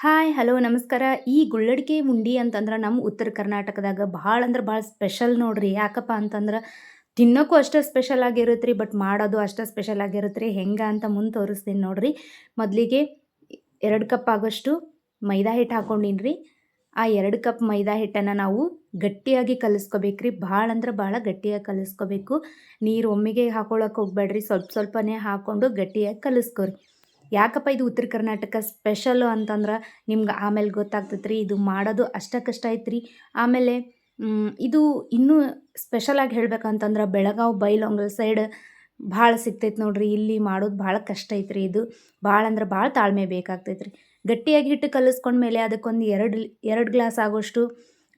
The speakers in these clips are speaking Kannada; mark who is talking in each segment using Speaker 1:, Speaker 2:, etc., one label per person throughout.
Speaker 1: ಹಾಯ್ ಹಲೋ ನಮಸ್ಕಾರ. ಈ ಗುಳ್ಳಡಿಕೆ ಉಂಡಿ ಅಂತಂದ್ರೆ ನಮ್ಮ ಉತ್ತರ ಕರ್ನಾಟಕದಾಗ ಭಾಳ ಅಂದ್ರೆ ಭಾಳ ಸ್ಪೆಷಲ್ ನೋಡ್ರಿ. ಯಾಕಪ್ಪ ಅಂತಂದ್ರೆ ತಿನ್ನೋಕ್ಕೂ ಅಷ್ಟೇ ಸ್ಪೆಷಲ್ ಆಗಿರುತ್ತೆ ರೀ, ಬಟ್ ಮಾಡೋದು ಅಷ್ಟೇ ಸ್ಪೆಷಲ್ ಆಗಿರುತ್ತೆ ರೀ. ಹೆಂಗೆ ಅಂತ ಮುಂದೆ ತೋರಿಸ್ತೀನಿ ನೋಡ್ರಿ. ಮೊದಲಿಗೆ 2 ಕಪ್ ಆಗೋಷ್ಟು ಮೈದಾ ಹಿಟ್ಟು ಹಾಕ್ಕೊಂಡೀನಿ ರೀ. ಆ 2 ಕಪ್ ಮೈದಾ ಹಿಟ್ಟನ್ನು ನಾವು ಗಟ್ಟಿಯಾಗಿ ಕಲಿಸ್ಕೋಬೇಕು ರೀ. ಭಾಳ ಅಂದ್ರೆ ಭಾಳ ಗಟ್ಟಿಯಾಗಿ ಕಲಿಸ್ಕೋಬೇಕು. ನೀರು ಒಮ್ಮೆಗೆ ಹಾಕೊಳ್ಳೋಕೆ ಹೋಗ್ಬೇಡ್ರಿ, ಸ್ವಲ್ಪ ಸ್ವಲ್ಪನೇ ಹಾಕ್ಕೊಂಡು ಗಟ್ಟಿಯಾಗಿ ಕಲಿಸ್ಕೊರಿ. ಯಾಕಪ್ಪ ಇದು ಉತ್ತರ ಕರ್ನಾಟಕ ಸ್ಪೆಷಲ್ಲು ಅಂತಂದ್ರೆ ನಿಮ್ಗೆ ಆಮೇಲೆ ಗೊತ್ತಾಗ್ತೈತೆ ರೀ. ಇದು ಮಾಡೋದು ಅಷ್ಟಕ್ಕಷ್ಟ ಐತ್ರಿ. ಆಮೇಲೆ ಇದು ಇನ್ನೂ ಸ್ಪೆಷಲಾಗಿ ಹೇಳ್ಬೇಕಂತಂದ್ರೆ ಬೆಳಗಾವಿ ಬೈಲಹೊಂಗಲ ಸೈಡ್ ಭಾಳ ಸಿಗ್ತೈತೆ ನೋಡ್ರಿ. ಇಲ್ಲಿ ಮಾಡೋದು ಭಾಳ ಕಷ್ಟ ಐತ್ರಿ. ಇದು ಭಾಳ ಅಂದ್ರೆ ಭಾಳ ತಾಳ್ಮೆ ಬೇಕಾಗ್ತೈತೆ ರೀ. ಗಟ್ಟಿಯಾಗಿ ಹಿಟ್ಟು ಕಲಿಸ್ಕೊಂಡ್ಮೇಲೆ ಅದಕ್ಕೊಂದು 2 ಗ್ಲಾಸ್ ಆಗೋಷ್ಟು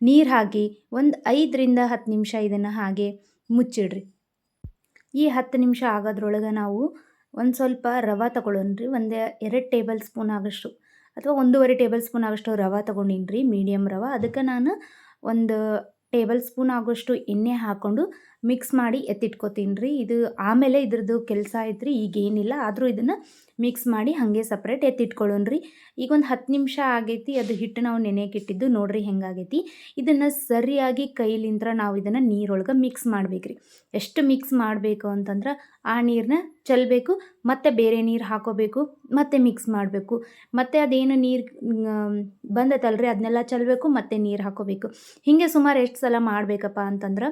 Speaker 1: ನೀರು ಹಾಕಿ ಒಂದು 5ರಿಂದ 10 ನಿಮಿಷ ಇದನ್ನು ಹಾಗೆ ಮುಚ್ಚಿಡ್ರಿ. ಈ 10 ನಿಮಿಷ ಆಗೋದ್ರೊಳಗೆ ನಾವು ಒಂದು ಸ್ವಲ್ಪ ರವೆ ತೊಗೊಳ್ಳೋಣ್ರಿ. 2 ಟೇಬಲ್ ಸ್ಪೂನ್ ಆಗೋಷ್ಟು ಅಥವಾ 1.5 ಟೇಬಲ್ ಸ್ಪೂನ್ ಆಗೋಷ್ಟು ರವೆ ತೊಗೊಂಡೀನಿ ರೀ, ಮೀಡಿಯಮ್ ರವೆ. ಅದಕ್ಕೆ ನಾನು ಒಂದು ಟೇಬಲ್ ಸ್ಪೂನ್ ಆಗೋಷ್ಟು ಎಣ್ಣೆ ಹಾಕ್ಕೊಂಡು ಮಿಕ್ಸ್ ಮಾಡಿ ಎತ್ತಿಟ್ಕೊತೀನಿ ರೀ. ಇದು ಆಮೇಲೆ ಇದ್ರದ್ದು ಕೆಲಸ ಐತ್ರಿ, ಈಗೇನಿಲ್ಲ. ಆದರೂ ಇದನ್ನು ಮಿಕ್ಸ್ ಮಾಡಿ ಹಾಗೆ ಸಪ್ರೇಟ್ ಎತ್ತಿಟ್ಕೊಳ್ಳೋಣ ರೀ. ಈಗ ಒಂದು 10 ನಿಮಿಷ ಆಗೈತಿ. ಅದು ಹಿಟ್ಟು ನಾವು ನೆನೆಯಕ್ಕಿಟ್ಟಿದ್ದು ನೋಡಿರಿ ಹೆಂಗಾಗೈತಿ. ಇದನ್ನು ಸರಿಯಾಗಿ ಕೈಲಿಂತ್ರ ನಾವು ಇದನ್ನು ನೀರೊಳಗೆ ಮಿಕ್ಸ್ ಮಾಡ್ಬೇಕ್ರಿ. ಎಷ್ಟು ಮಿಕ್ಸ್ ಮಾಡಬೇಕು ಅಂತಂದ್ರೆ ಆ ನೀರನ್ನ ಚೆಲ್ಲಬೇಕು, ಮತ್ತು ಬೇರೆ ನೀರು ಹಾಕೋಬೇಕು, ಮತ್ತು ಮಿಕ್ಸ್ ಮಾಡಬೇಕು. ಮತ್ತು ಅದೇನು ನೀರು ಬಂದೈತಲ್ರಿ ಅದನ್ನೆಲ್ಲ ಚೆಲ್ಲಬೇಕು, ಮತ್ತು ನೀರು ಹಾಕೋಬೇಕು. ಹೀಗೆ ಸುಮಾರು ಎಷ್ಟು ಸಲ ಮಾಡಬೇಕಪ್ಪ ಅಂತಂದ್ರೆ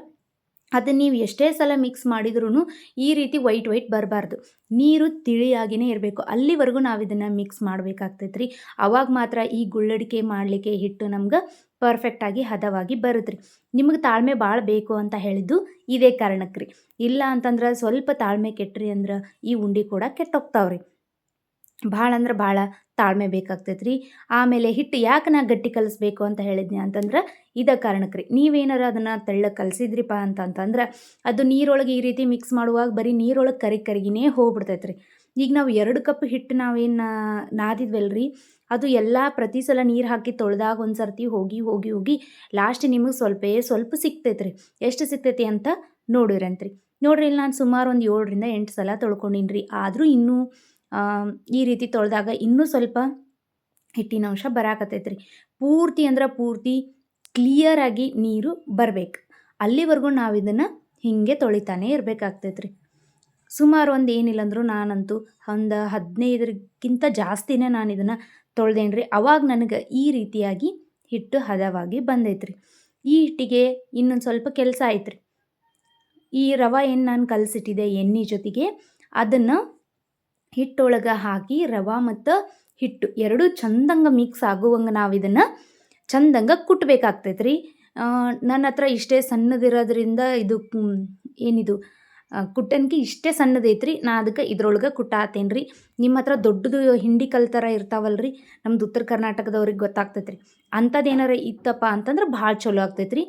Speaker 1: ಅದನ್ನು ನೀವು ಎಷ್ಟೇ ಸಲ ಮಿಕ್ಸ್ ಮಾಡಿದ್ರೂ ಈ ರೀತಿ ವೈಟ್ ಬರಬಾರ್ದು. ನೀರು ತಿಳಿಯಾಗಿಯೇ ಇರಬೇಕು. ಅಲ್ಲಿವರೆಗೂ ನಾವು ಇದನ್ನು ಮಿಕ್ಸ್ ಮಾಡಬೇಕಾಗ್ತೈತೆ ರೀ. ಅವಾಗ ಮಾತ್ರ ಈ ಗುಳ್ಳಡಿಕೆ ಮಾಡಲಿಕ್ಕೆ ಹಿಟ್ಟು ನಮ್ಗೆ ಪರ್ಫೆಕ್ಟಾಗಿ ಹದವಾಗಿ ಬರುತ್ತೆ ರೀ. ನಿಮಗೆ ತಾಳ್ಮೆ ಭಾಳ ಬೇಕು ಅಂತ ಹೇಳಿದ್ದು ಇದೇ ಕಾರಣಕ್ಕೆ ರೀ. ಇಲ್ಲ ಅಂತಂದ್ರೆ ಸ್ವಲ್ಪ ತಾಳ್ಮೆ ಕೆಟ್ಟ್ರಿ ಅಂದ್ರೆ ಈ ಉಂಡೆ ಕೂಡ ಕೆಟ್ಟೋಗ್ತಾವ್ರಿ. ಭಾಳ ಅಂದ್ರೆ ಭಾಳ ತಾಳ್ಮೆ ಬೇಕಾಗ್ತೈತೆ ರೀ. ಆಮೇಲೆ ಹಿಟ್ಟು ಯಾಕೆ ನಾ ಗಟ್ಟಿ ಕಲಿಸ್ಬೇಕು ಅಂತ ಹೇಳಿದ್ನಿ ಅಂತಂದ್ರೆ ಇದೇ ಕಾರಣಕ್ಕೆ ರೀ. ನೀವೇನಾರು ಅದನ್ನು ತೆಳ್ಳಗೆ ಕಲಿಸಿದ್ರಿಪ್ಪ ಅಂತಂತಂದ್ರೆ ಅದು ನೀರೊಳಗೆ ಈ ರೀತಿ ಮಿಕ್ಸ್ ಮಾಡುವಾಗ ಬರೀ ನೀರೊಳಗೆ ಕರಿಗಿನೇ ಹೋಗ್ಬಿಡ್ತೈತೆ ರೀ. ಈಗ ನಾವು 2 ಕಪ್ ಹಿಟ್ಟು ನಾವೇನು ನಾದಿದ್ವಲ್ರಿ, ಅದು ಎಲ್ಲ ಪ್ರತಿ ಸಲ ನೀರು ಹಾಕಿ ತೊಳೆದಾಗ ಒಂದು ಸರ್ತಿ ಹೋಗಿ ಲಾಸ್ಟ್ ನಿಮಗೆ ಸ್ವಲ್ಪ ಸಿಗ್ತೈತೆ ರೀ. ಎಷ್ಟು ಸಿಗ್ತೈತಿ ಅಂತ ನೋಡಿರಂತ್ರಿ. ನೋಡ್ರಿ, ಇಲ್ಲಿ ನಾನು ಸುಮಾರು ಒಂದು 7ರಿಂದ 8 ಸಲ ತೊಳ್ಕೊಂಡೀನಿ ರೀ. ಆದರೂ ಇನ್ನೂ ಈ ರೀತಿ ತೊಳೆದಾಗ ಇನ್ನೂ ಸ್ವಲ್ಪ ಹಿಟ್ಟಿನ ಅಂಶ ಬರಾಕತ್ತೈತೆ ರೀ. ಪೂರ್ತಿ ಅಂದ್ರೆ ಪೂರ್ತಿ ಕ್ಲಿಯರಾಗಿ ನೀರು ಬರಬೇಕು. ಅಲ್ಲಿವರೆಗೂ ನಾವು ಇದನ್ನು ಹೀಗೆ ತೊಳಿತಾನೆ ಇರಬೇಕಾಗ್ತೈತೆ ರೀ. ಸುಮಾರು ಒಂದು ಏನಿಲ್ಲ ಅಂದರೂ ನಾನಂತೂ ಒಂದು 15ಕ್ಕಿಂತ ಜಾಸ್ತಿನೇ ನಾನು ಇದನ್ನು ತೊಳೆದೇನಿ ರೀ. ಅವಾಗ ನನಗೆ ಈ ರೀತಿಯಾಗಿ ಹಿಟ್ಟು ಹದವಾಗಿ ಬಂದೈತೆ ರೀ. ಈ ಹಿಟ್ಟಿಗೆ ಇನ್ನೊಂದು ಸ್ವಲ್ಪ ಕೆಲಸ ಐತೆ ರೀ. ಈ ರವೆ ಏನು ನಾನು ಕಲಸಿಟ್ಟಿದ್ದೆ ಎಣ್ಣೆ ಜೊತೆಗೆ ಅದನ್ನು ಹಿಟ್ಟೊಳಗೆ ಹಾಕಿ ರವೆ ಮತ್ತು ಹಿಟ್ಟು ಎರಡೂ ಚಂದಂಗೆ ಮಿಕ್ಸ್ ಆಗುವಂಗೆ ನಾವು ಇದನ್ನು ಚಂದಂಗೆ ಕುಟ್ಟಬೇಕಾಗ್ತೈತೆ ರೀ. ನನ್ನ ಹತ್ರ ಇಷ್ಟೇ ಸಣ್ಣದಿರೋದ್ರಿಂದ ಇದು ಏನಿದು ಕುಟ್ಟನ್ಕಿ ಇಷ್ಟೇ ಸಣ್ಣದೈತ್ರಿ. ನಾ ಅದಕ್ಕೆ ಇದ್ರೊಳಗೆ ಕುಟ್ಟಾತೇನೆ ರೀ. ನಿಮ್ಮ ಹತ್ರ ದೊಡ್ಡದು ಹಿಂಡಿ ಕಲ್ ಥರ ಇರ್ತಾವಲ್ರಿ, ನಮ್ದು ಉತ್ತರ ಕರ್ನಾಟಕದವ್ರಿಗೆ ಗೊತ್ತಾಗ್ತೈತೆ ರೀ. ಅಂಥದ್ದು ಏನಾರ ಇತ್ತಪ್ಪ ಅಂತಂದ್ರೆ ಭಾಳ ಚಲೋ ಆಗ್ತೈತೆ ರೀ.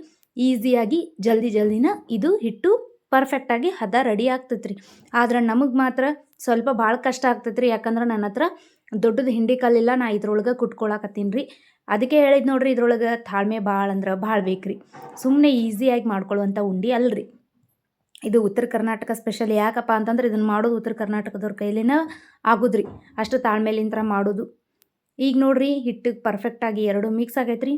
Speaker 1: ಈಸಿಯಾಗಿ ಜಲ್ದಿನ ಇದು ಹಿಟ್ಟು ಪರ್ಫೆಕ್ಟಾಗಿ ಹದ ರೆಡಿ ಆಗ್ತೈತೆ ರೀ. ಆದ್ರೆ ನಮಗೆ ಮಾತ್ರ ಸ್ವಲ್ಪ ಭಾಳ ಕಷ್ಟ ಆಗ್ತೈತೆ ರೀ. ಯಾಕಂದ್ರೆ ನನ್ನ ಹತ್ರ ದೊಡ್ಡದು ಹಿಂಡಿ ಕಲ್ಲಿಲ್ಲ, ನಾ ಇದ್ರೊಳಗೆ ಕುಟ್ಕೊಳಕತ್ತೀನಿ ರೀ. ಅದಕ್ಕೆ ಹೇಳಿದ್ ನೋಡ್ರಿ, ಇದ್ರೊಳಗೆ ತಾಳ್ಮೆ ಭಾಳ ಅಂದ್ರೆ ಭಾಳ ಬೇಕು ರೀ. ಸುಮ್ಮನೆ ಈಸಿಯಾಗಿ ಮಾಡ್ಕೊಳ್ಳುವಂಥ ಉಂಡೆ ಅಲ್ರಿ ಇದು. ಉತ್ತರ ಕರ್ನಾಟಕ ಸ್ಪೆಷಲ್. ಯಾಕಪ್ಪ ಅಂತಂದ್ರೆ ಇದನ್ನು ಮಾಡೋದು ಉತ್ತರ ಕರ್ನಾಟಕದವ್ರ ಕೈಲಿನ ಆಗೋದ್ರಿ, ಅಷ್ಟು ತಾಳ್ಮೆಲಿಂತ್ರ ಮಾಡೋದು. ಈಗ ನೋಡ್ರಿ, ಹಿಟ್ಟು ಪರ್ಫೆಕ್ಟಾಗಿ ಎರಡು ಮಿಕ್ಸ್ ಆಗೈತೆ ರೀ.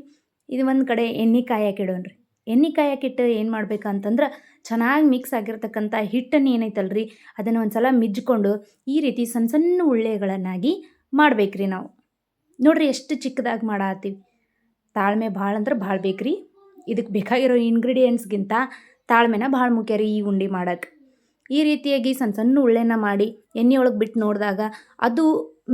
Speaker 1: ಇದು ಒಂದು ಕಡೆ ಎಣ್ಣೆ ಕಾಯಕ್ಕಿಡೋಣ್ರಿ. ಎಣ್ಣೆ ಕಾಯಕ್ಕಿಟ್ಟು ಏನು ಮಾಡ್ಬೇಕಂತಂದ್ರೆ ಚೆನ್ನಾಗಿ ಮಿಕ್ಸ್ ಆಗಿರ್ತಕ್ಕಂಥ ಹಿಟ್ಟನ್ನು ಏನೈತಲ್ರಿ ಅದನ್ನು ಒಂದು ಸಲ ಮಿಜ್ಕೊಂಡು ಈ ರೀತಿ ಸಣ್ಣ ಉಳ್ಳೆಗಳನ್ನಾಗಿ ಮಾಡ್ಬೇಕ್ರಿ ನಾವು. ನೋಡ್ರಿ ಎಷ್ಟು ಚಿಕ್ಕದಾಗಿ ಮಾಡತ್ತೀವಿ. ತಾಳ್ಮೆ ಭಾಳ ಅಂದ್ರೆ ಭಾಳ ಬೇಕ್ರಿ. ಇದಕ್ಕೆ ಬೇಕಾಗಿರೋ ಇಂಗ್ರೀಡಿಯೆಂಟ್ಸ್ಗಿಂತ ತಾಳ್ಮೆನ ಭಾಳ ಮುಖ್ಯ ರೀ ಈ ಉಂಡೆ ಮಾಡೋಕ್ಕೆ. ಈ ರೀತಿಯಾಗಿ ಸಣ್ಣ ಉಳ್ಳೆನ ಮಾಡಿ ಎಣ್ಣೆ ಒಳಗೆ ಬಿಟ್ಟು ನೋಡಿದಾಗ ಅದು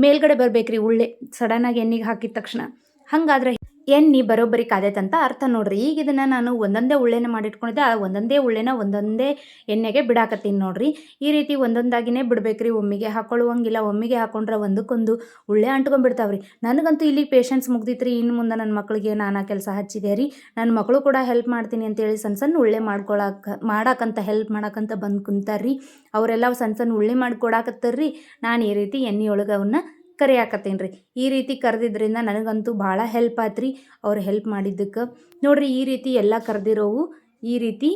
Speaker 1: ಮೇಲ್ಗಡೆ ಬರಬೇಕ್ರಿ ಉಳ್ಳೆ. ಸಡನ್ನಾಗಿ ಎಣ್ಣೆಗೆ ಹಾಕಿದ ತಕ್ಷಣ ಹಾಗಾದ್ರೆ ಎಣ್ಣೆ ಬರೋಬ್ಬರಿ ಕಾದೈತಂತ ಅರ್ಥ ನೋಡ್ರಿ. ಈಗ ಇದನ್ನು ನಾನು ಒಂದೊಂದೇ ಉಳ್ಳೆನ ಮಾಡಿಟ್ಕೊಂಡಿದ್ದೆ, ಆ ಒಂದೊಂದೇ ಉಳ್ಳೆನ ಒಂದೊಂದೇ ಎಣ್ಣೆಗೆ ಬಿಡಾಕತ್ತೀನಿ ನೋಡ್ರಿ. ಈ ರೀತಿ ಒಂದೊಂದಾಗಿನೇ ಬಿಡಬೇಕ್ರಿ, ಒಮ್ಮೆಗೆ ಹಾಕೊಳ್ಳುವಂಗಿಲ್ಲ. ಒಮ್ಮೆಗೆ ಹಾಕೊಂಡ್ರೆ ಒಂದಕ್ಕೊಂದು ಉಳ್ಳೆ ಅಂಟ್ಕೊಂಡ್ಬಿಡ್ತಾವ್ರಿ. ನನಗಂತೂ ಇಲ್ಲಿ ಪೇಷನ್ಸ್ ಮುಗ್ದಿತ್ರಿ. ಇನ್ನು ಮುಂದೆ ನನ್ನ ಮಕ್ಕಳಿಗೆ ನಾನಾ ಕೆಲಸ ಹಚ್ಚಿದೆ ರೀ. ನನ್ನ ಮಕ್ಕಳು ಕೂಡ ಹೆಲ್ಪ್ ಮಾಡ್ತೀನಿ ಅಂತೇಳಿ ಸಣ್ಣ ಉಳ್ಳೆ ಮಾಡಾಕಂತ ಹೆಲ್ಪ್ ಮಾಡಾಕಂತ ಬಂದು ಕುಂತಾರ್ರಿ. ಅವರೆಲ್ಲ ಸಣ್ಣ ಉಳ್ಳೆ ಮಾಡಿಕೊಡಾಕತ್ತಾರ್ರಿ. ನಾನು ಈ ರೀತಿ ಎಣ್ಣೆಯೊಳಗೆ ಅವನ್ನ ಕರಿಯಾಕತ್ತೇನೆ ರೀ. ಈ ರೀತಿ ಕರೆದಿದ್ರಿಂದ ನನಗಂತೂ ಭಾಳ ಹೆಲ್ಪ್ ಆಯ್ತು ರೀ, ಅವ್ರು ಹೆಲ್ಪ್ ಮಾಡಿದ್ದಕ್ಕೆ. ನೋಡಿರಿ, ಈ ರೀತಿ ಎಲ್ಲ ಕರೆದಿರೋವು ಈ ರೀತಿ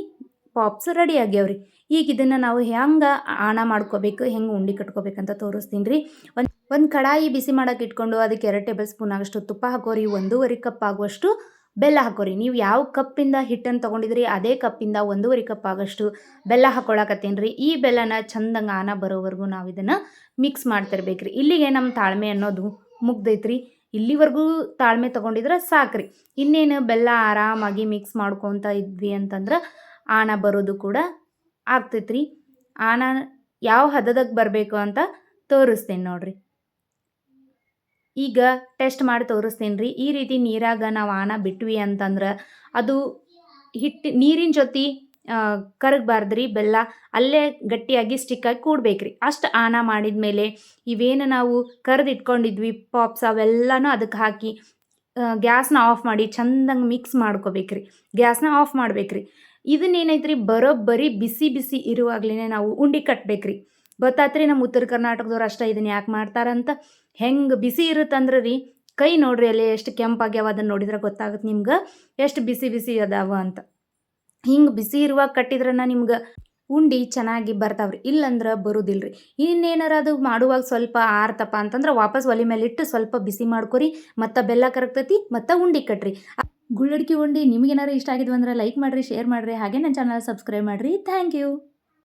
Speaker 1: ಪಾಪ್ಸ್ ರೆಡಿ ಆಗ್ಯಾವ್ರಿ. ಈಗ ಇದನ್ನು ನಾವು ಹೆಂಗೆ ಆಣ ಮಾಡ್ಕೋಬೇಕು, ಹೆಂಗೆ ಉಂಡೆ ಕಟ್ಕೋಬೇಕಂತ ತೋರಿಸ್ತೀನಿ ರೀ. ಒಂದು ಕಡಾಯಿ ಬಿಸಿ ಮಾಡೋಕೆ ಇಟ್ಕೊಂಡು ಅದಕ್ಕೆ 2 ಟೇಬಲ್ ಸ್ಪೂನ್ ಆಗೋಷ್ಟು ತುಪ್ಪ ಹಾಕೋರಿ. 1.5 ಕಪ್ ಆಗುವಷ್ಟು ಬೆಲ್ಲ ಹಾಕೋರಿ. ನೀವು ಯಾವ ಕಪ್ಪಿಂದ ಹಿಟ್ಟನ್ನು ತೊಗೊಂಡಿದ್ರಿ ಅದೇ ಕಪ್ಪಿಂದ 1.5 ಕಪ್ ಆಗೋಷ್ಟು ಬೆಲ್ಲ ಹಾಕ್ಕೊಳಕತ್ತೀನಿ ರೀ. ಈ ಬೆಲ್ಲನ ಚಂದಂಗೆ ಆನ ಬರೋವರೆಗೂ ನಾವು ಇದನ್ನು ಮಿಕ್ಸ್ ಮಾಡ್ತಿರ್ಬೇಕು ರೀ. ಇಲ್ಲಿಗೆ ನಮ್ಮ ತಾಳ್ಮೆ ಅನ್ನೋದು ಮುಗ್ದೈತ್ರಿ. ಇಲ್ಲಿವರೆಗೂ ತಾಳ್ಮೆ ತೊಗೊಂಡಿದ್ರೆ ಸಾಕ್ರಿ. ಇನ್ನೇನು ಬೆಲ್ಲ ಆರಾಮಾಗಿ ಮಿಕ್ಸ್ ಮಾಡ್ಕೊತ ಇದ್ವಿ ಅಂತಂದ್ರೆ ಆಣ ಬರೋದು ಕೂಡ ಆಗ್ತೈತ್ರಿ. ಆಣ ಯಾವ ಹದದಾಗ ಬರಬೇಕು ಅಂತ ತೋರಿಸ್ತೇನೆ ನೋಡ್ರಿ. ಈಗ ಟೆಸ್ಟ್ ಮಾಡಿ ತೋರಿಸ್ತೀನಿ ರೀ. ಈ ರೀತಿ ನೀರಾಗ ನಾವು ಆಣ ಬಿಟ್ವಿ ಅಂತಂದ್ರೆ ಅದು ನೀರಿನ ಜೊತೆ ಕರಗಬಾರ್ದ್ರಿ. ಬೆಲ್ಲ ಅಲ್ಲೇ ಗಟ್ಟಿಯಾಗಿ ಸ್ಟಿಕ್ಕಾಗಿ ಕೂಡ್ಬೇಕ್ರಿ. ಅಷ್ಟು ಆಣ ಮಾಡಿದ ಮೇಲೆ ಇವೇನು ನಾವು ಕರೆದು ಇಟ್ಕೊಂಡಿದ್ವಿ ಪಾಪ್ಸ್ ಅವೆಲ್ಲನೂ ಅದಕ್ಕೆ ಹಾಕಿ ಗ್ಯಾಸ್ನ ಆಫ್ ಮಾಡಿ ಚಂದಂಗೆ ಮಿಕ್ಸ್ ಮಾಡ್ಕೋಬೇಕ್ರಿ. ಗ್ಯಾಸ್ನ ಆಫ್ ಮಾಡ್ಬೇಕ್ರಿ. ಇದನ್ನೇನೈತ್ರಿ ಬರೋಬ್ಬರಿ ಬಿಸಿ ಬಿಸಿ ಇರುವಾಗಲೇ ನಾವು ಉಂಡೆ ಕಟ್ಟಬೇಕ್ರಿ. ಗೊತ್ತಾತ್ರಿ ನಮ್ಮ ಉತ್ತರ ಕರ್ನಾಟಕದವ್ರು ಅಷ್ಟೇ ಇದನ್ನು ಯಾಕೆ ಮಾಡ್ತಾರಂತ. ಹೆಂಗೆ ಬಿಸಿ ಇರುತ್ತಂದ್ರೆ ರೀ ಕೈ ನೋಡ್ರಿ ಅಲ್ಲಿ ಎಷ್ಟು ಕೆಂಪಾಗ್ಯಾವ ಅದನ್ನು ನೋಡಿದ್ರೆ ಗೊತ್ತಾಗುತ್ತೆ ನಿಮ್ಗೆ ಎಷ್ಟು ಬಿಸಿ ಬಿಸಿ ಅದಾವ ಅಂತ. ಹಿಂಗೆ ಬಿಸಿ ಇರುವಾಗ ಕಟ್ಟಿದ್ರನ್ನ ನಿಮ್ಗೆ ಉಂಡೆ ಚೆನ್ನಾಗಿ ಬರ್ತಾವ್ರಿ. ಇಲ್ಲಂದ್ರೆ ಬರೋದಿಲ್ಲ ರೀ. ಇನ್ನೇನಾರ ಅದು ಮಾಡುವಾಗ ಸ್ವಲ್ಪ ಆರ್ತಪ್ಪ ಅಂತಂದ್ರೆ ವಾಪಸ್ ಒಲೆ ಮೇಲೆ ಇಟ್ಟು ಸ್ವಲ್ಪ ಬಿಸಿ ಮಾಡ್ಕೊರಿ. ಮತ್ತು ಬೆಲ್ಲ ಕರಗ್ತೈತಿ ಮತ್ತು ಉಂಡೆ ಕಟ್ರಿ. ಗುಳ್ಳಡ್ಕಿ ಉಂಡೆ ನಿಮಗೇನಾರು ಇಷ್ಟ ಆಗಿದ್ವು ಅಂದ್ರೆ ಲೈಕ್ ಮಾಡಿರಿ, ಶೇರ್ ಮಾಡಿರಿ, ಹಾಗೆ ನನ್ನ ಚಾನಲ್ ಸಬ್ಸ್ಕ್ರೈಬ್ ಮಾಡಿರಿ. Thank you.